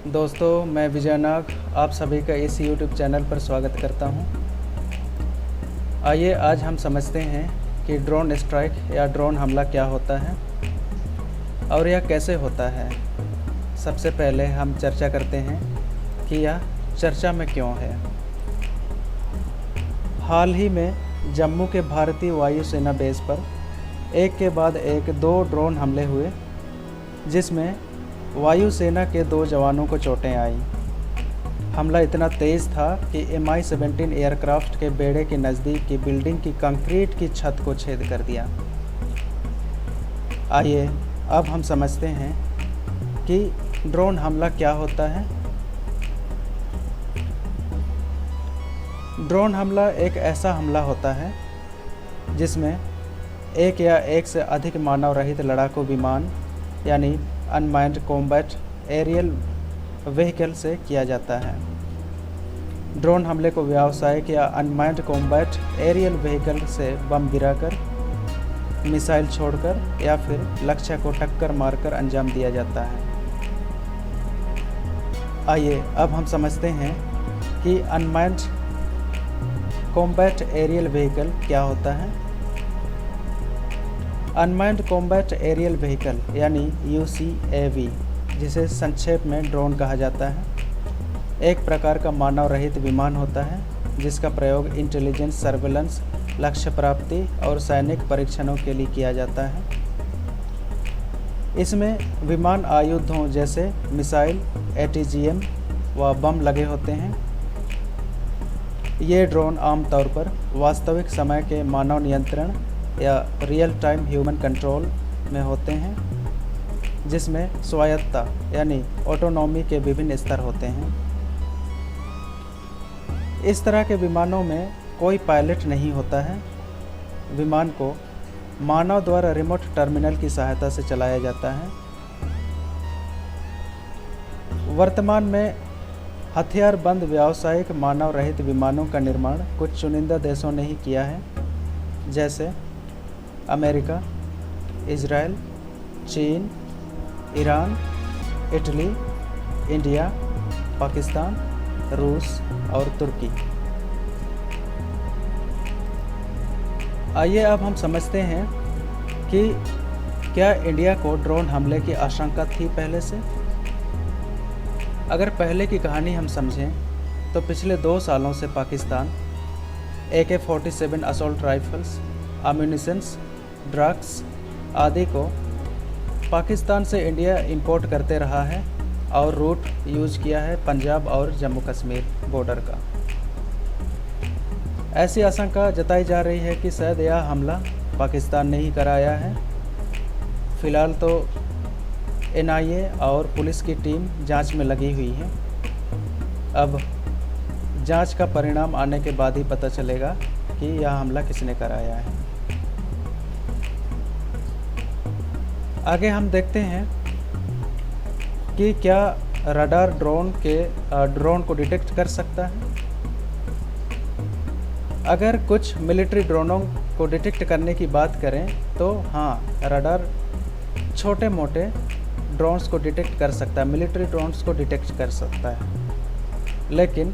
दोस्तों, मैं विजय नाग आप सभी का इस YouTube चैनल पर स्वागत करता हूं। आइए आज हम समझते हैं कि ड्रोन स्ट्राइक या ड्रोन हमला क्या होता है और यह कैसे होता है। सबसे पहले हम चर्चा करते हैं कि यह चर्चा में क्यों है। हाल ही में जम्मू के भारतीय वायुसेना बेस पर एक के बाद एक 2 ड्रोन हमले हुए, जिसमें वायुसेना के 2 जवानों को चोटें आईं। हमला इतना तेज़ था कि Mi-17 एयरक्राफ्ट के बेड़े के नज़दीक की बिल्डिंग की कंक्रीट की छत को छेद कर दिया। आइए अब हम समझते हैं कि ड्रोन हमला क्या होता है। ड्रोन हमला एक ऐसा हमला होता है जिसमें एक या एक से अधिक मानव रहित लड़ाकू विमान यानी अनमाइंड कॉम्बैट एरियल व्हीकल से किया जाता है। ड्रोन हमले को व्यावसायिक या अनमाइंड कॉम्बैट एरियल व्हीकल से बम गिराकर, मिसाइल छोड़कर या फिर लक्ष्य को टक्कर मारकर अंजाम दिया जाता है। आइए अब हम समझते हैं कि अनमाइंड कॉम्बैट एरियल व्हीकल क्या होता है। अनमाइंड कॉम्बैट एरियल व्हीकल यानी UCAV, जिसे संक्षेप में ड्रोन कहा जाता है, एक प्रकार का मानव रहित विमान होता है जिसका प्रयोग इंटेलिजेंस, सर्वेलेंस, लक्ष्य प्राप्ति और सैनिक परीक्षणों के लिए किया जाता है। इसमें विमान आयुधों जैसे मिसाइल, ATGM व बम लगे होते हैं। ये ड्रोन आमतौर पर वास्तविक समय के मानव नियंत्रण या रियल टाइम ह्यूमन कंट्रोल में होते हैं, जिसमें स्वायत्तता यानी ऑटोनॉमी के विभिन्न स्तर होते हैं। इस तरह के विमानों में कोई पायलट नहीं होता है। विमान को मानव द्वारा रिमोट टर्मिनल की सहायता से चलाया जाता है। वर्तमान में हथियारबंद व्यावसायिक मानव रहित विमानों का निर्माण कुछ चुनिंदा देशों ने ही किया है, जैसे अमेरिका, इजराइल, चीन, ईरान, इटली, इंडिया, पाकिस्तान, रूस और तुर्की। आइए अब हम समझते हैं कि क्या इंडिया को ड्रोन हमले की आशंका थी पहले से। अगर पहले की कहानी हम समझें तो पिछले 2 सालों से Pakistan AK-47 assault rifles, ammunitions, drugs आदि को पाकिस्तान से इंडिया इंपोर्ट करते रहा है और रूट यूज किया है पंजाब और जम्मू कश्मीर बॉर्डर का। ऐसी आशंका जताई जा रही है कि शायद यह हमला पाकिस्तान ने ही कराया है। फिलहाल तो NIA और पुलिस की टीम जांच में लगी हुई है। अब जांच का परिणाम आने के बाद ही पता चलेगा कि यह हमला किसने कराया है। आगे हम देखते हैं कि क्या रडार ड्रोन को डिटेक्ट कर सकता है। अगर कुछ मिलिट्री ड्रोनों को डिटेक्ट करने की बात करें तो हाँ, रडार छोटे मोटे ड्रोन्स को डिटेक्ट कर सकता है, मिलिट्री ड्रोन्स को डिटेक्ट कर सकता है। लेकिन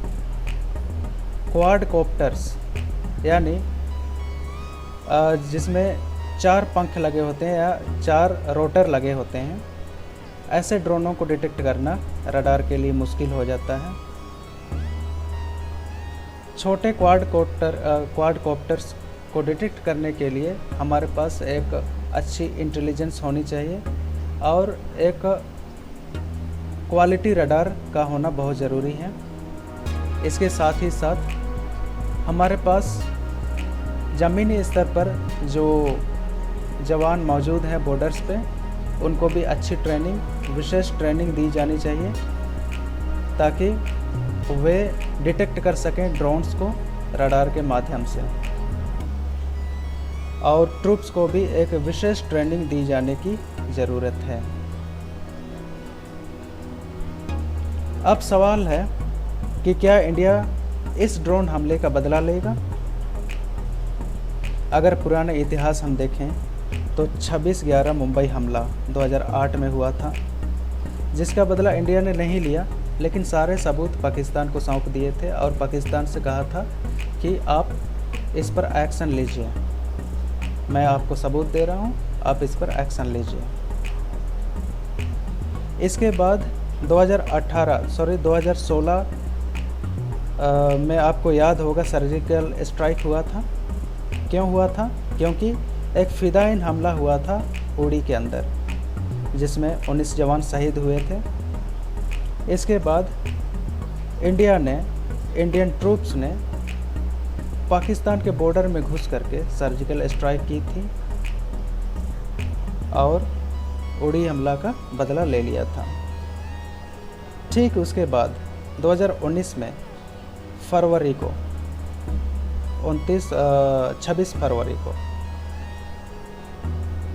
क्वाडकॉप्टर्स यानी जिसमें 4 पंख लगे होते हैं या 4 रोटर लगे होते हैं, ऐसे ड्रोनों को डिटेक्ट करना रडार के लिए मुश्किल हो जाता है। छोटे क्वाडकॉप्टर्स को डिटेक्ट करने के लिए हमारे पास एक अच्छी इंटेलिजेंस होनी चाहिए और एक क्वालिटी रडार का होना बहुत ज़रूरी है। इसके साथ ही साथ हमारे पास ज़मीनी स्तर पर जो जवान मौजूद हैं बॉर्डर्स पे, उनको भी अच्छी विशेष ट्रेनिंग दी जानी चाहिए ताकि वे डिटेक्ट कर सकें ड्रोन्स को रडार के माध्यम से। और ट्रूप्स को भी एक विशेष ट्रेनिंग दी जाने की ज़रूरत है। अब सवाल है कि क्या इंडिया इस ड्रोन हमले का बदला लेगा। अगर पुराने इतिहास हम देखें तो 26/11 मुंबई हमला 2008 में हुआ था, जिसका बदला इंडिया ने नहीं लिया, लेकिन सारे सबूत पाकिस्तान को सौंप दिए थे और पाकिस्तान से कहा था कि आप इस पर एक्शन लीजिए, मैं आपको सबूत दे रहा हूँ, आप इस पर एक्शन लीजिए। इसके बाद 2016 में आपको याद होगा सर्जिकल स्ट्राइक हुआ था। क्यों हुआ था? क्योंकि एक फ़िदायीन हमला हुआ था उड़ी के अंदर, जिसमें 19 जवान शहीद हुए थे। इसके बाद इंडियन ट्रूप्स ने पाकिस्तान के बॉर्डर में घुस करके सर्जिकल स्ट्राइक की थी और उड़ी हमला का बदला ले लिया था। ठीक उसके बाद 2019 में फरवरी को 26 फरवरी को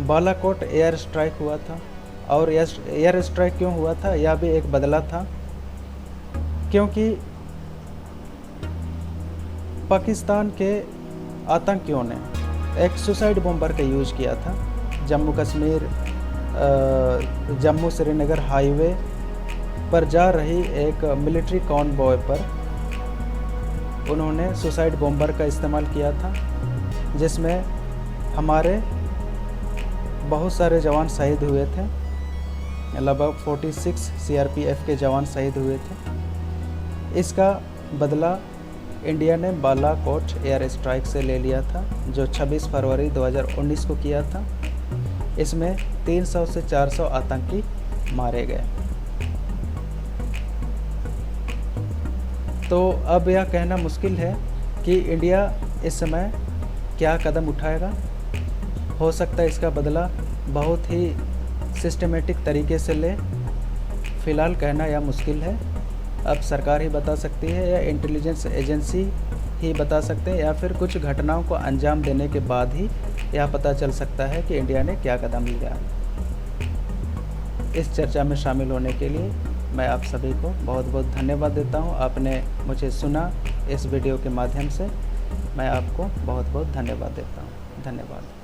बालाकोट एयर स्ट्राइक हुआ था। और एयर स्ट्राइक क्यों हुआ था? यह भी एक बदला था, क्योंकि पाकिस्तान के आतंकियों ने एक सुसाइड बॉम्बर का यूज़ किया था। जम्मू श्रीनगर हाईवे पर जा रही एक मिलिट्री कॉनवॉय पर उन्होंने सुसाइड बॉम्बर का इस्तेमाल किया था, जिसमें हमारे बहुत सारे जवान शहीद हुए थे। लगभग 46 CRPF के जवान शहीद हुए थे। इसका बदला इंडिया ने बालाकोट एयर स्ट्राइक से ले लिया था, जो 26 फरवरी 2019 को किया था। इसमें 300 से 400 आतंकी मारे गए। तो अब यह कहना मुश्किल है कि इंडिया इस समय क्या कदम उठाएगा। हो सकता है इसका बदला बहुत ही सिस्टमेटिक तरीके से ले। फ़िलहाल कहना यह मुश्किल है। अब सरकार ही बता सकती है या इंटेलिजेंस एजेंसी ही बता सकते हैं, या फिर कुछ घटनाओं को अंजाम देने के बाद ही यह पता चल सकता है कि इंडिया ने क्या कदम लिया। इस चर्चा में शामिल होने के लिए मैं आप सभी को बहुत बहुत धन्यवाद देता हूं। आपने मुझे सुना इस वीडियो के माध्यम से। मैं आपको बहुत बहुत धन्यवाद देता हूं। धन्यवाद।